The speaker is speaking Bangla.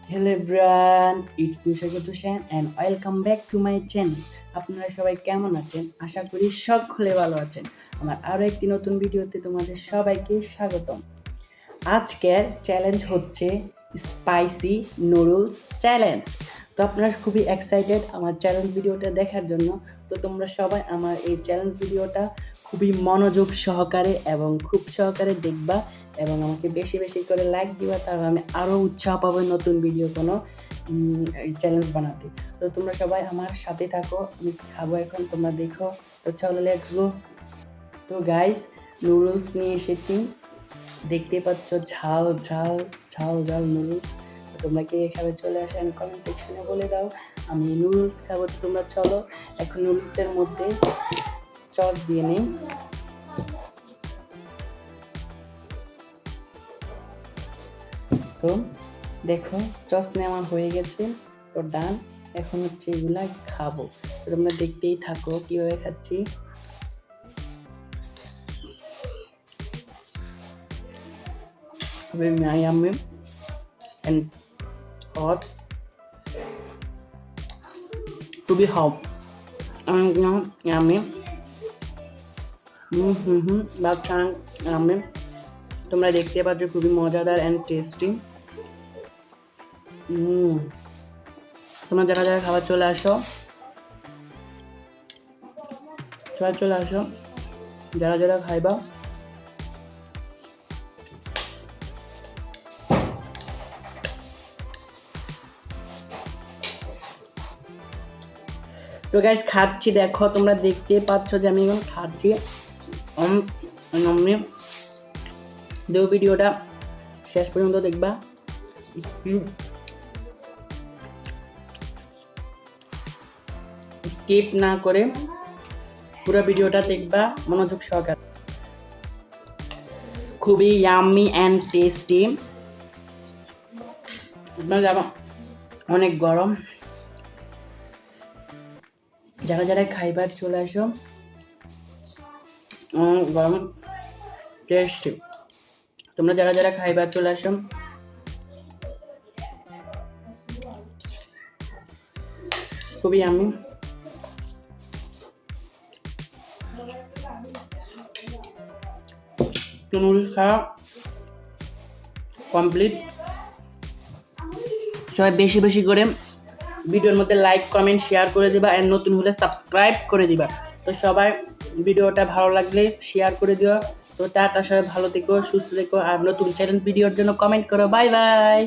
হ্যালো এভরিওয়ান, ইটস মি স্বাগত Hossain and welcome back to my channel. আপনারা সবাই কেমন আছেন? আশা করি সকলে ভালো আছেন। আমার আরও একটি নতুন ভিডিওতে তোমাদের সবাইকে স্বাগতম। আজকের চ্যালেঞ্জ হচ্ছে স্পাইসি নুডলস চ্যালেঞ্জ। তো আপনারা খুবই এক্সাইটেড আমার চ্যালেঞ্জ ভিডিওটা দেখার জন্য। তো তোমরা সবাই আমার এই চ্যালেঞ্জ ভিডিওটা খুবই মনোযোগ সহকারে এবং খুব সহকারে দেখবা এবং আমাকে বেশি বেশি করে লাইক দিবা, তাহলে আমি আরও উৎসাহ পাবো নতুন ভিডিও কোনো চ্যালেঞ্জ বানাতে। তো তোমরা সবাই আমার সাথে থাকো, আমি খাবো এখন, তোমরা দেখো। তো চলো লেটস গো। তো গাইস, নুডলস নিয়ে এসেছি, দেখতে পাচ্ছ ঝাল ঝাল ঝাল ঝাল নুডলস। তোমরা কে খাবে চলে আসে আমি কমেন্ট সেকশনে বলে দাও। আমি নুডলস খাবো, তোমরা চলো এখন নুডলসের মধ্যে সস দিয়ে নিই। তো দেখো সস নেওয়া হয়ে গেছে, তো ডান। এখন হচ্ছে এগুলা খাবো, তোমরা দেখতেই থাকো কিভাবে খাচ্ছি। আমি and hot to be hot. Yummy. বাচ্চান আমি তোমরা দেখতে পাচ্ছ খুবই মজাদার অ্যান্ড টেস্টি। তোমরা যারা যারা খাবার চলে আসো, সবাই চলে আসো যারা যারা খাইবা। তো গাইস খাচ্ছি, দেখো তোমরা দেখতে পাচ্ছ যে আমি এখন খাচ্ছি। আমি দেও ভিডিওটা শেষ পর্যন্ত দেখবা, স্কিপ না করে পুরো ভিডিওটা দেখবা মনোযোগ সহকারে। খুবই ইয়াম্মি অ্যান্ড টেস্টি। অনেক গরম, যারা যারা খাইবার চলে আসো। গরম টেস্টি, তোমরা যারা যারা খাইবার চলে আসো। খুবই আমি নুডলস খাওয়া কমপ্লিট। সবাই বেশি বেশি করে ভিডিওর মধ্যে লাইক কমেন্ট শেয়ার করে দিবা, আর নতুন হলে সাবস্ক্রাইব করে দিবা। তো সবাই ভিডিওটা ভালো লাগলে শেয়ার করে দিও। তো টাটা, সবাই ভালো থেকো, সুস্থ থেকো, আর নতুন চ্যালেঞ্জ ভিডিওর জন্য কমেন্ট করো। Bye bye.